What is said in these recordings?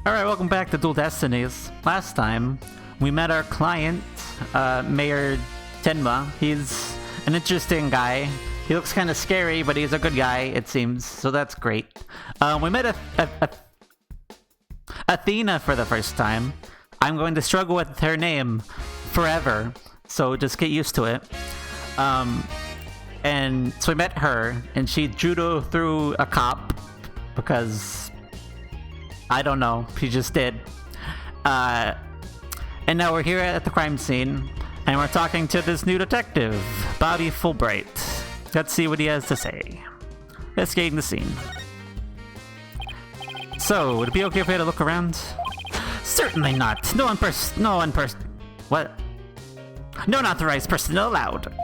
Alright, welcome back to Dual Destinies. Last time, we met our client, Mayor Tenma. He's an interesting guy. He looks kind of scary, but he's a good guy, it seems, so that's great. We met Athena for the first time. I'm going to struggle with her name forever, so just get used to it. And so we met her, and she judo through a cop, because I don't know, she just did. And now we're here at the crime scene, and we're talking to this new detective, Detective Fulbright. Let's see what he has to say. Investigating the scene. So, would it be okay if we had a look around? Certainly not. No unauthorized personnel allowed.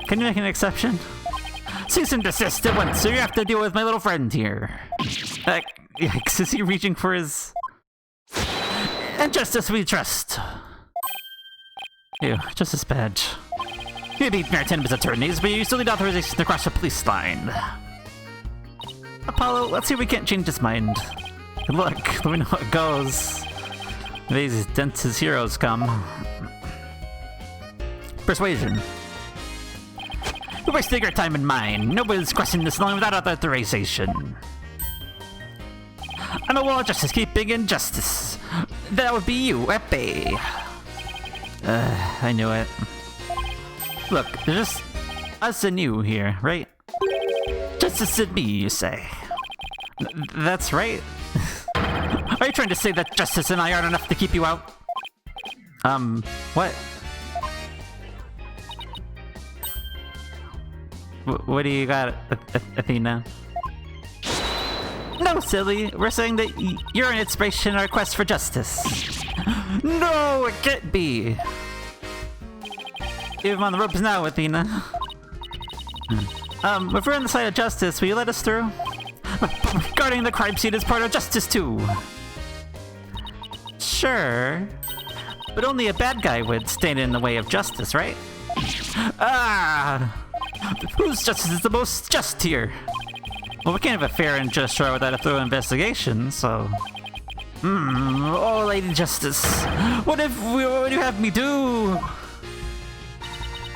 Can you make an exception? Cease and desist at once, so you have to deal with my little friend here. Yikes, is he reaching for his... And justice we trust. Ew, justice badge. You beat Mayor Tenma's attorneys, but you still need authorization to cross the police line. Apollo, let's see if we can't change his mind. Good luck, let me know how it goes. These dense heroes come. Persuasion. You're wasting your time and mine. Nobody's crossing this line without authorization. I'm a wall of justice keeping injustice. That would be you, Epe. I knew it. Look, there's just us and you here, right? Justice and me, you say. That's right. Are you trying to say that justice and I aren't enough to keep you out? What? What do you got, Athena? No, silly. We're saying that you're an inspiration in our quest for justice. No, it can't be. Give him on the ropes now, Athena. If we're on the side of justice, will you let us through? Guarding the crime scene is part of justice too. Sure. But only a bad guy would stand in the way of justice, right? Ah! Whose justice is the most just here? Well, we can't have a fair and just trial without a thorough investigation, so... Oh, Lady Justice. What do you have me do?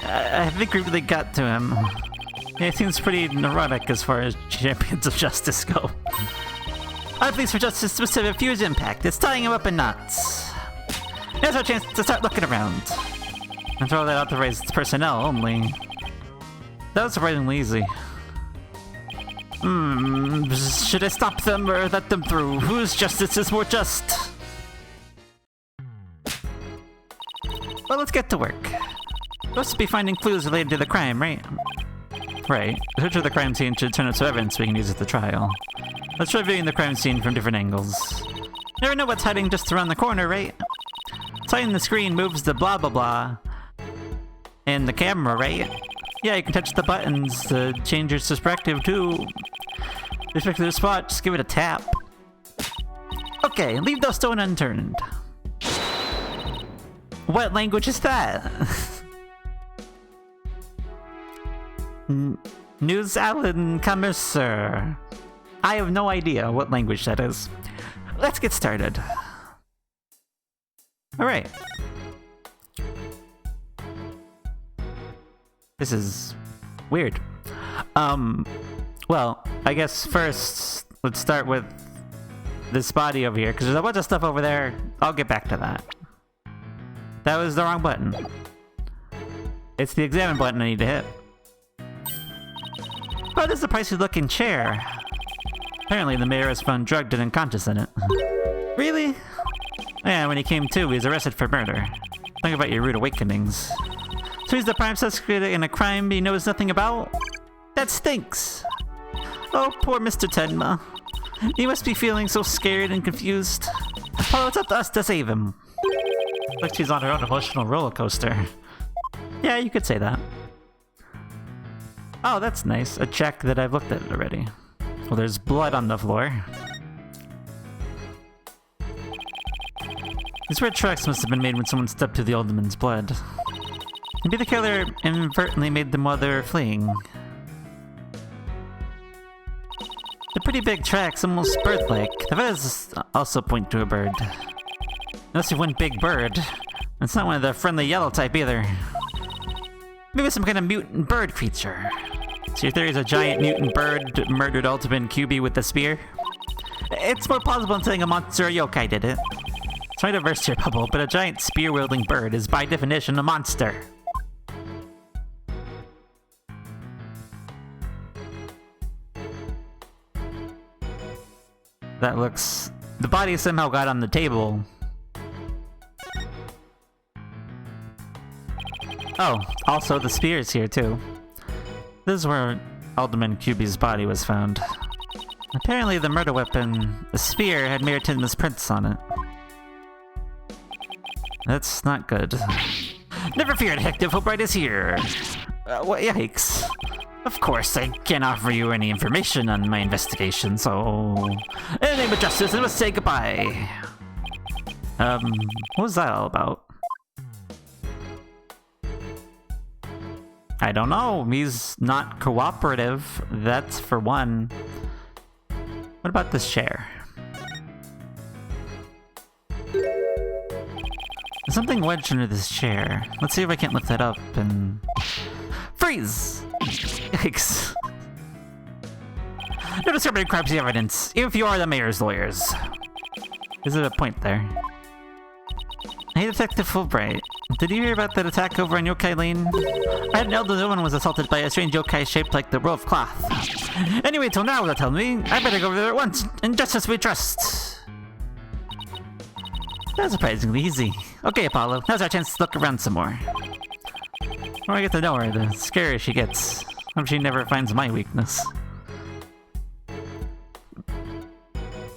I think we really got to him. He seems pretty neurotic as far as champions of justice go. Our Police for Justice must have a huge impact. It's tying him up in knots. Here's our chance to start looking around. And throw that out to raise personnel only. That was surprisingly easy. Should I stop them or let them through? Whose justice is more just? Well, let's get to work. We're supposed to be finding clues related to the crime, right? Right. The search of the crime scene should turn up some evidence we can use at the trial. Let's try viewing the crime scene from different angles. Never know what's hiding just around the corner, right? Sliding the screen moves the blah blah blah. And the camera, right? Yeah, you can touch the buttons to change your perspective too. Respect to the spot, just give it a tap. Okay, leave the stone unturned. What language is that? News Alan Commercer. I have no idea what language that is. Let's get started. Alright. This is weird. Well, I guess first, let's start with this body over here, because there's a bunch of stuff over there. I'll get back to that. That was the wrong button. It's the examine button I need to hit. Oh, this is a pricey looking chair. Apparently the mayor was found drugged and unconscious in it. Really? Yeah, when he came to, he was arrested for murder. Think about your rude awakenings. So he's the prime suspect in a crime he knows nothing about? That stinks! Oh, poor Mr. Tenma. He must be feeling so scared and confused. Oh, it's up to us to save him. Like she's on her own emotional roller coaster. Yeah, you could say that. Oh, that's nice. A check that I've looked at already. Well, there's blood on the floor. These red tracks must have been made when someone stepped through the old woman's blood. Maybe the killer inadvertently made them while they were fleeing. The pretty big tracks, almost bird-like. The feathers also point to a bird. Unless you one big bird. It's not one of the friendly yellow type either. Maybe some kind of mutant bird creature. So your theory is a giant mutant bird murdered Ultimate QB with a spear? It's more plausible than saying a monster or yokai did it. Sorry to burst your bubble, but a giant spear-wielding bird is by definition a monster. That looks... The body somehow got on the table. Oh, also the spear is here too. This is where Alderman QB's body was found. Apparently the murder weapon, the spear, had Mayor Tinma's prints on it. That's not good. Never fear, Detective Fulbright is here! What, yikes. Of course, I can't offer you any information on my investigation, so... In the name of justice, I must say goodbye! What was that all about? I don't know, he's not cooperative, that's for one. What about this chair? There's something wedged under this chair. Let's see if I can't lift that up and... Freeze! Yikes. No disturbing crimes evidence, if you are the mayor's lawyers. Is it a point there? Hey, Detective Fulbright. Did you hear about that attack over in Yokai Lane? I had an elderly woman was assaulted by a strange yokai shaped like the roll of cloth. Anyway, till now, they'll tell me. I better go over there at once. In justice we trust. That's surprisingly easy. Okay, Apollo, now's our chance to look around some more. The more I get to know her, the scarier she gets. Hope she never finds my weakness.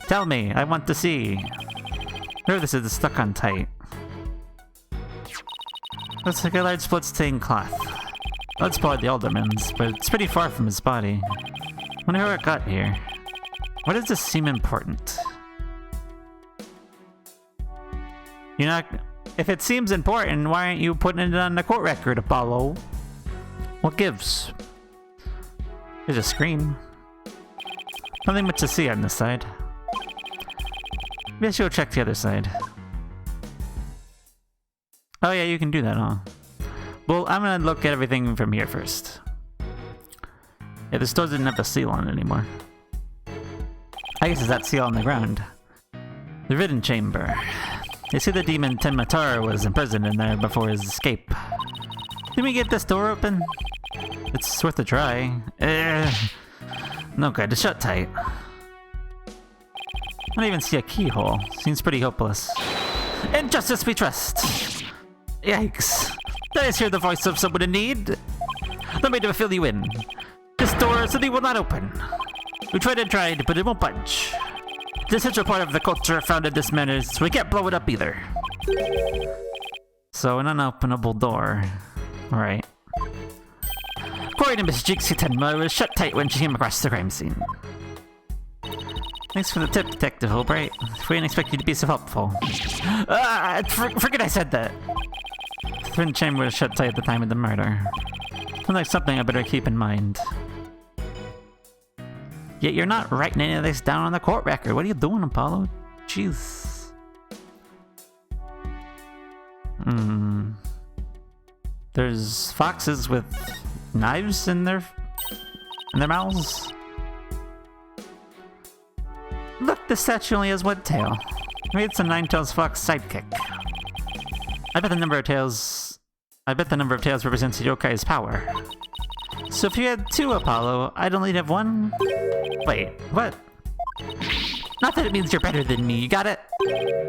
Tell me, I want to see. Or this is stuck on tight. Looks like a large blood-stained cloth. That's probably the Alderman's, but it's pretty far from his body. Wonder how it got here. Why does this seem important? You're not... If it seems important, why aren't you putting it on the court record, Apollo? What gives? There's a screen. Nothing much to see on this side. Maybe I should go check the other side. Oh yeah, you can do that, huh? Well, I'm gonna look at everything from here first. Yeah, the store didn't have the seal on it anymore. I guess it's that seal on the ground. The Ridden Chamber. They say the demon Tenmatar was imprisoned in there before his escape. Can we get this door open? It's worth a try. No good, it's shut tight. I don't even see a keyhole. Seems pretty hopeless. In justice we trust! Yikes. Did I just hear the voice of someone in need? Let me fill you in. This door simply will not open. We tried and tried, but it won't budge. The essential part of the culture found in this manner is we can't blow it up either. So an unopenable door. Alright. According to Miss Jixie Tenma, it was shut tight when she came across the crime scene. Thanks for the tip, Detective Fulbright. We didn't expect you to be so helpful. Forget I said that. The Ridden Chamber was shut tight at the time of the murder. Sounds like something I better keep in mind. Yet you're not writing any of this down on the court record. What are you doing, Apollo? Jeez. There's foxes with knives in their mouths. Look, the statue only has one tail. Maybe it's a nine-tails fox sidekick. I bet the number of tails represents the yokai's power. So if you had two, Apollo, I'd only have one? Wait, what? Not that it means you're better than me, you got it?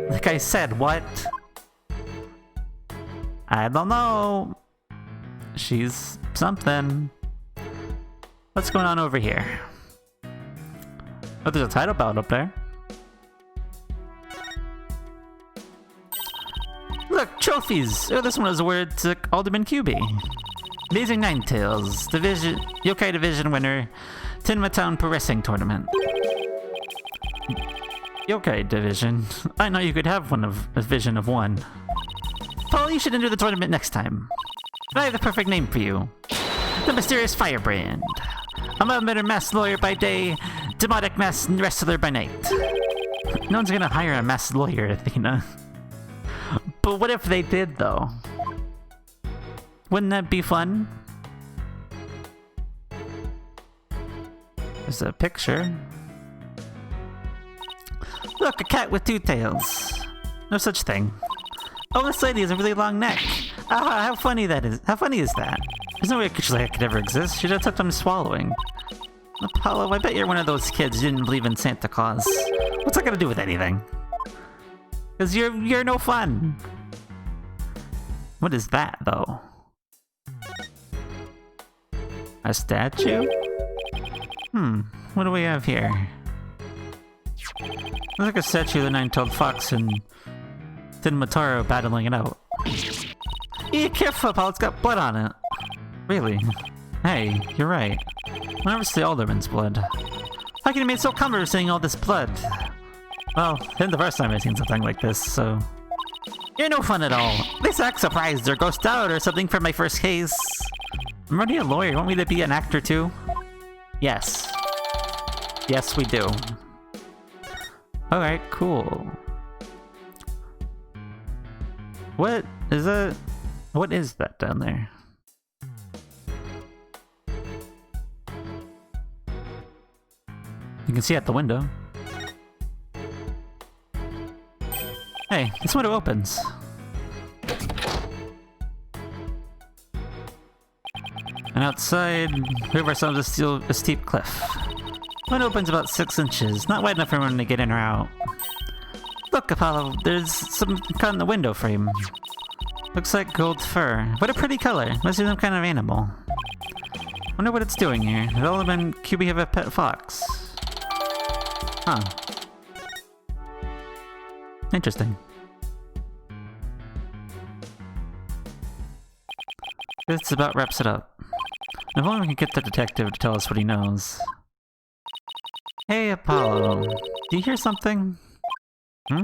Like I said, what? I don't know. She's something. What's going on over here? Oh, there's a title belt up there. Look, trophies! Oh, this one is awarded to Alderman QB. Amazing Ninetales, Yokai Division winner, Tenma Town Pro Wrestling Tournament. Yokai Division? I know you could have a vision of one. Paul, you should enter the tournament next time. I have the perfect name for you. The Mysterious Firebrand. I'm a better masked lawyer by day, demonic masked wrestler by night. No one's gonna hire a masked lawyer, Athena. But what if they did, though? Wouldn't that be fun? There's a picture. Look, a cat with two tails. No such thing. Oh, this lady has a really long neck. Ah, how funny that is. How funny is that? There's no way a creature like that could ever exist. She just took time swallowing. Apollo, I bet you're one of those kids who didn't believe in Santa Claus. What's that got to do with anything? Because you're no fun. What is that, though? A statue? What do we have here? Looks like a statue of the nine-tailed fox and Tin Mataro battling it out. Be careful, Apollo, it's got blood on it. Really? Hey, you're right. I never see alderman's blood. How can you make so comfortable seeing all this blood? Well, this isn't the first time I've seen something like this, so... You're no fun at all. At least act surprised or grossed out or something for my first case. I'm already a lawyer. Want me to be an actor too? Yes. Yes, we do. Alright, cool. What is that? What is that down there? You can see out the window. Hey, this window opens. And outside, we have ourselves a steep cliff. Window opens about 6 inches, not wide enough for anyone to get in or out. Look, Apollo, there's something caught in the window frame. Looks like gold fur. What a pretty color. Must be some kind of animal. Wonder what it's doing here. Did Oliver and QB have a pet fox? Huh. Interesting. This about wraps it up. If only we can get the detective to tell us what he knows. Hey, Apollo. Do you hear something? I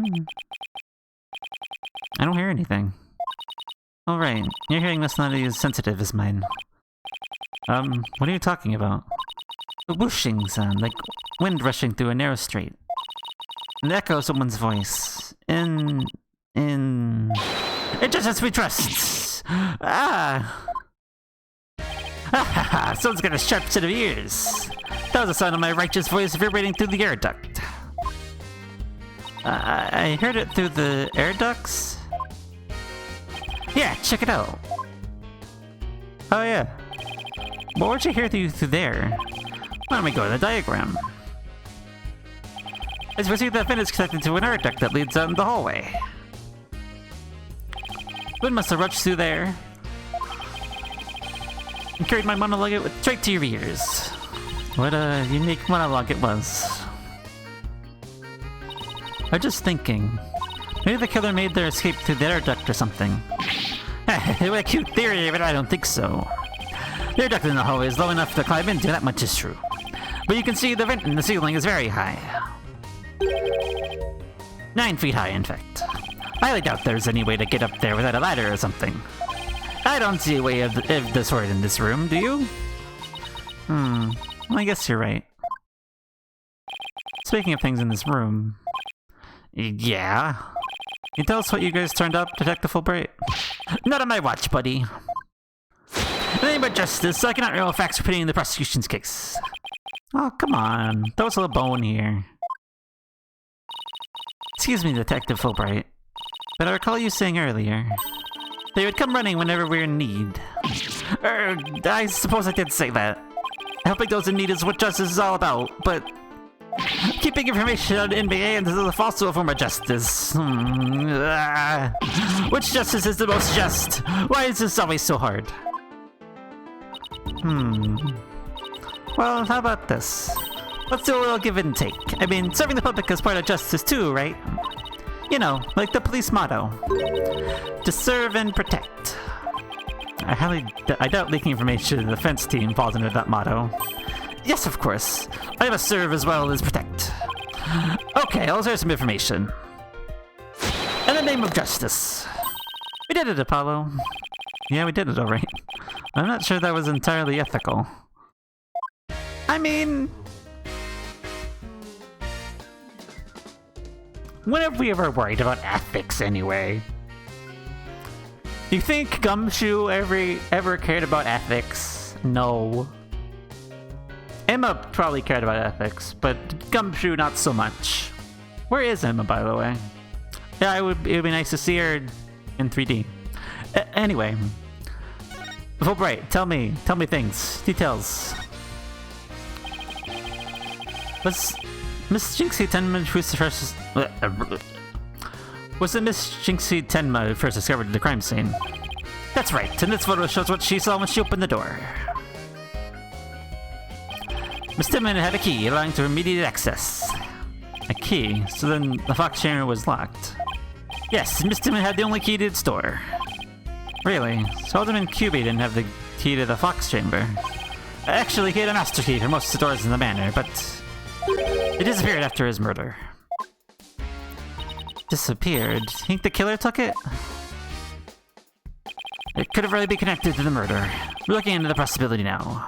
don't hear anything. Oh, right. Your hearing must not be as sensitive as mine. What are you talking about? A whooshing sound, like wind rushing through a narrow street. An echo of someone's voice. It just has to be trust! Ah! Ah, someone's got a sharp set of ears. That was the sound of my righteous voice vibrating through the air duct. I heard it through the air ducts? Yeah, check it out. Oh yeah. What would you hear through there? Why don't we go to the diagram? As we see, that fin is connected to an air duct that leads out in the hallway. Wind must have rushed through there and carried my monologue straight to your ears. What a unique monologue it was. I'm just thinking, maybe the killer made their escape through the air duct or something. What a cute theory, but I don't think so. The air duct in the hallway is low enough to climb into, that much is true. But you can see the vent in the ceiling is very high. 9 feet high, in fact. I highly doubt there's any way to get up there without a ladder or something. I don't see a way of the sort in this room, do you? Well, I guess you're right. Speaking of things in this room... Yeah? Can you tell us what you guys turned up, Detective Fulbright? Not on my watch, buddy. Nothing but justice, so I cannot reveal facts pertaining to the prosecution's case. Oh, come on. Throw us a little bone here. Excuse me, Detective Fulbright, but I recall you saying earlier they would come running whenever we're in need. I suppose I did say that. Helping those in need is what justice is all about, but keeping information on NBA is also a form of justice. Which justice is the most just? Why is this always so hard? Well, how about this? Let's do a little give and take. I mean, serving the public is part of justice too, right? You know, like the police motto. To serve and protect. I doubt leaking information to the defense team falls under that motto. Yes, of course. I must serve as well as protect. Okay, I'll share some information. In the name of justice. We did it, Apollo. Yeah, we did it alright. I'm not sure that was entirely ethical. I mean... When have we ever worried about ethics anyway? You think Gumshoe ever cared about ethics? No. Emma probably cared about ethics, but Gumshoe not so much. Where is Emma, by the way? Yeah, it would be nice to see her in 3D. Anyway, Fulbright, tell me things, details. Was Miss Jinxie Tenma who's the first? Was it Miss Jinxie Tenma who first discovered the crime scene? That's right, and this photo shows what she saw when she opened the door. Miss Tenma had a key allowing to immediate access. A key? So then the Fox chamber was locked. Yes, Miss Tenma had the only key to its door. Really? So Alderman QB didn't have the key to the Fox chamber. Actually, he had a master key for most of the doors in the manor, but it disappeared after his murder. Disappeared? Think the killer took it? It could have really been connected to the murder. We're looking into the possibility now.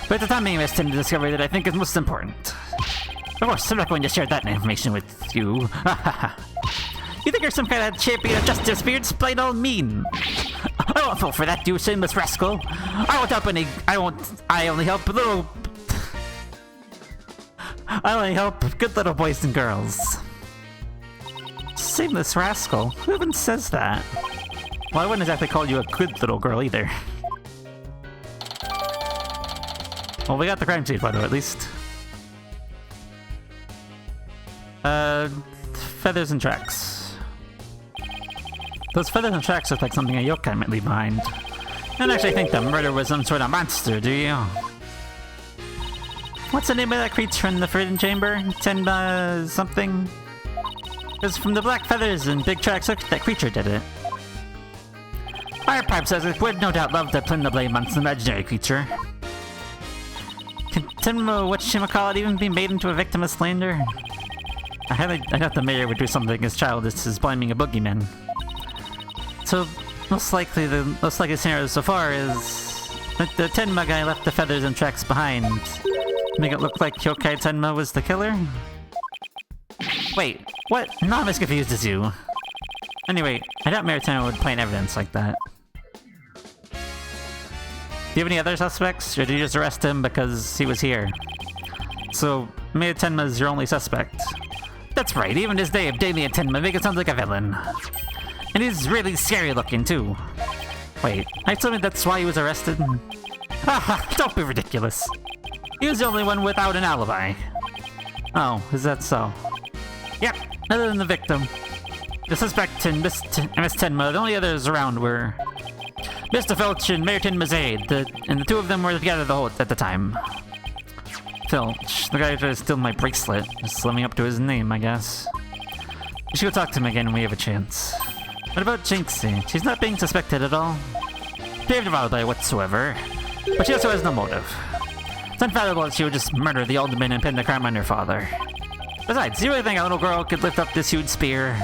But at the time, Miss Tenma discovered that I think is most important. Of course, I'm not going to share that information with you. You think you're some kind of champion of justice, beards? Plain old mean. I won't fall for that, you shameless rascal. I won't help any. I only help good little boys and girls. Shameless rascal? Who even says that? Well, I wouldn't exactly call you a good little girl either. Well, we got the crime scene photo at least. Feathers and tracks. Those feathers and tracks look like something a yokai might leave behind. I don't actually think the murder was some sort of monster, do you? What's the name of that creature in the Forbidden Chamber? Tenma something? Because from the black feathers and big tracks, look, that creature did it. Firepipe says it would no doubt love to pin the blame on some imaginary creature. Can Tenma, whatchamacallit, even be made into a victim of slander? I thought the mayor would do something as childish as blaming a boogeyman. So, most likely the scenario so far is that the Tenma guy left the feathers and tracks behind to make it look like Yokai Tenma was the killer? Wait, what? Not as confused as you. Anyway, I doubt Mayor Tenma would plant evidence like that. Do you have any other suspects, or did you just arrest him because he was here? So, Mayor Tenma is your only suspect. That's right, even his name, Damien Tenma, make it sound like a villain. And he's really scary looking, too. Wait, I told me that's why he was arrested? Haha, don't be ridiculous. He was the only one without an alibi. Oh, is that so? Yep, other than the victim. The suspect and Miss Tenma, the only others around were Mr. Filch and Mayor Tenma's aide, and the two of them were together at the time. Filch, the guy who tried to steal my bracelet, just living up to his name, I guess. We should go talk to him again when we have a chance. What about Jinxie? She's not being suspected at all. She have no alibi whatsoever, but she also has no motive. It's unfathomable that she would just murder the alderman and pin the crime on her father. Besides, do you really think a little girl could lift up this huge spear?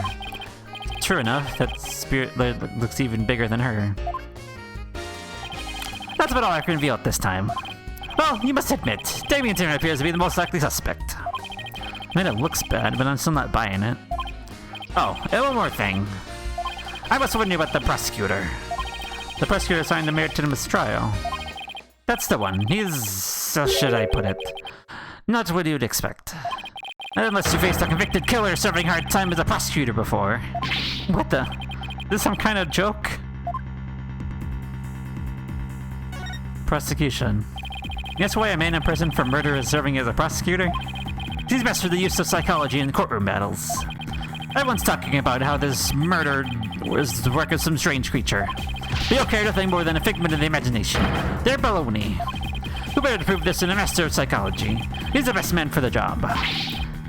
True enough, that spear looks even bigger than her. That's about all I can reveal at this time. Well, you must admit, Damien Tenma appears to be the most likely suspect. I mean, it looks bad, but I'm still not buying it. Oh, and one more thing. I must warn you about the prosecutor. The prosecutor assigned to Mayor Tenma's trial. That's the one. He's... how should I put it? Not what you'd expect. Unless you faced a convicted killer serving hard time as a prosecutor before. What the? Is this some kind of joke? Prosecution. Guess why a man in prison for murder is serving as a prosecutor? He's best for the use of psychology in courtroom battles. Everyone's talking about how this murder was the work of some strange creature. They don't care nothing more than a figment of the imagination. They're baloney. Who better to prove this than a master of psychology? He's the best man for the job. But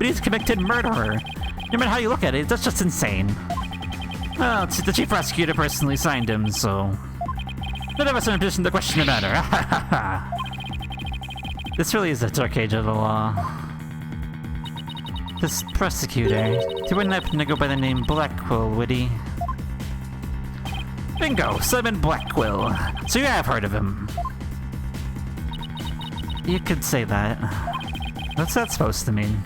he's a convicted murderer. No matter how you look at it, that's just insane. Well, the chief prosecutor personally signed him, so... none of us are in a position to question the matter. This really is a dark age of the law. This prosecutor, he wouldn't happen to go by the name Blackquill, would he? Bingo! Simon Blackquill. So you have heard of him. You could say that. What's that supposed to mean?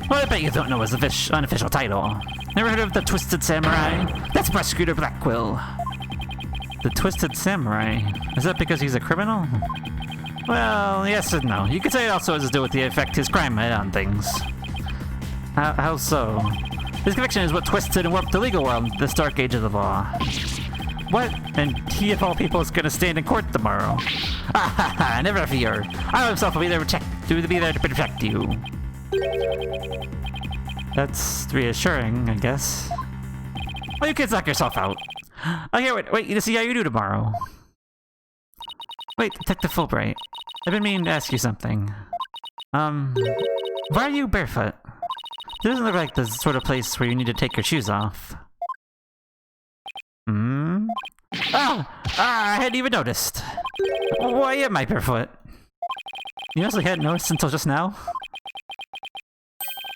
Well, I bet you don't know his unofficial title. Never heard of the Twisted Samurai? That's Prosecutor Blackquill. The Twisted Samurai? Is that because he's a criminal? Well, yes and no. You could say it also has to do with the effect his crime had on things. How so? His conviction is what twisted and warped the legal world in this dark age of the law. What? And he, of all people, is gonna stand in court tomorrow. Ah ha ha, never fear. I myself will be there to protect you. That's reassuring, I guess. Well, you kids knock yourself out. Okay, wait, to see how you do tomorrow. Wait, Detective Fulbright. I've been meaning to ask you something. Why are you barefoot? It doesn't look like the sort of place where you need to take your shoes off. I hadn't even noticed. Why am I barefoot? You honestly hadn't noticed until just now?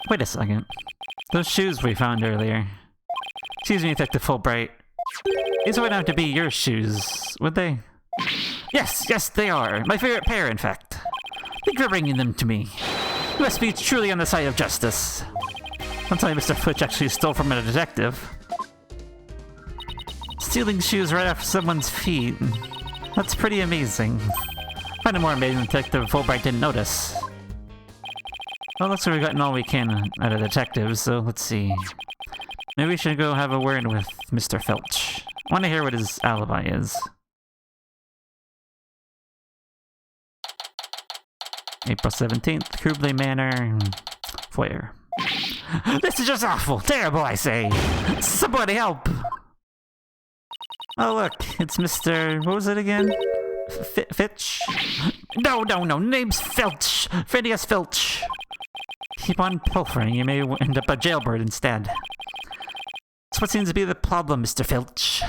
Wait a second. Those shoes we found earlier. Excuse me, Detective Fulbright. These would have to be your shoes, would they? Yes, they are. My favorite pair, in fact. Thank you for bringing them to me. You must be truly on the side of justice. I'll tell you, Mr. Fitch actually stole from a detective. Stealing shoes right after someone's feet. That's pretty amazing. I find it more amazing Detective Fulbright didn't notice. Well, looks like we've gotten all we can out of detectives, so let's see. Maybe we should go have a word with Mr. Filch. I want to hear what his alibi is. April 17th, Krubley Manor, foyer. This is just awful! Terrible, I say! Somebody help! Oh look, it's Mr... what was it again? Fitch? No, name's Filch! Phineas Filch! Keep on pilfering, you may end up a jailbird instead. That's what seems to be the problem, Mr. Filch.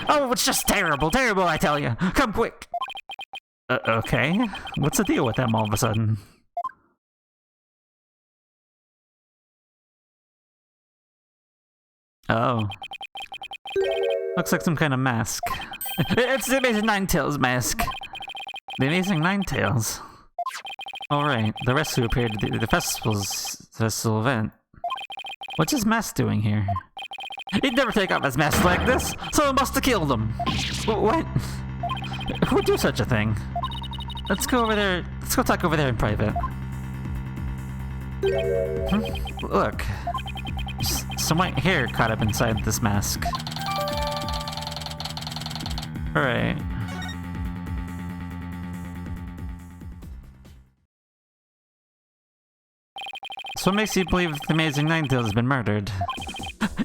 Oh, it's just terrible, I tell you! Come quick! Okay. What's the deal with them all of a sudden? Oh. Looks like some kind of mask. It's the Amazing Ninetales mask! The Amazing Ninetales? Alright, the rest who appeared at the festival event. What's his mask doing here? He'd never take off his mask like this! Someone must have killed him! What? Who would do such a thing? Let's go over there. Let's go talk over there in private. Look. Some white hair caught up inside this mask. Alright. So what makes you believe the Amazing Ninetales has been murdered?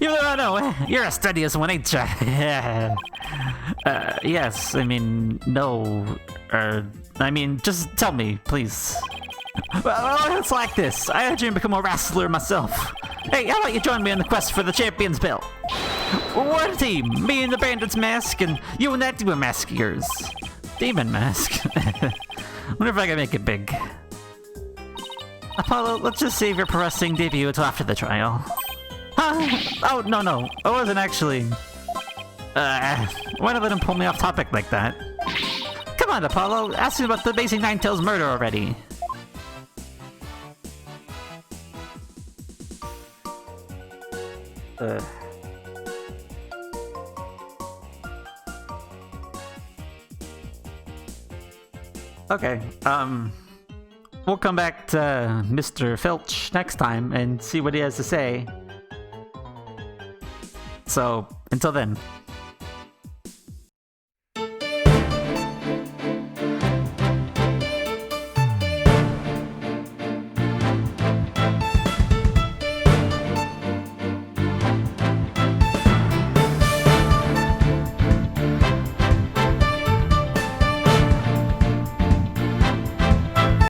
You don't know, you're a studious one, ain't ya? Yes, I mean, no, I mean, just tell me, please. Well, it's like this. I urge you to become a wrestler myself. Hey, how about you join me in the quest for the champion's belt? We're a team. Me and the bandit's mask, and you and that demon mask of yours. Demon mask? Wonder if I can make it big. Apollo, let's just save your pro wrestling debut until after the trial. Huh? Oh, no. I wasn't actually... why'd I let him pull me off topic like that? Come on, Apollo. Ask me about the Amazing Ninetales murder already. Okay, we'll come back to Mr. Filch next time and see what he has to say. So, until then.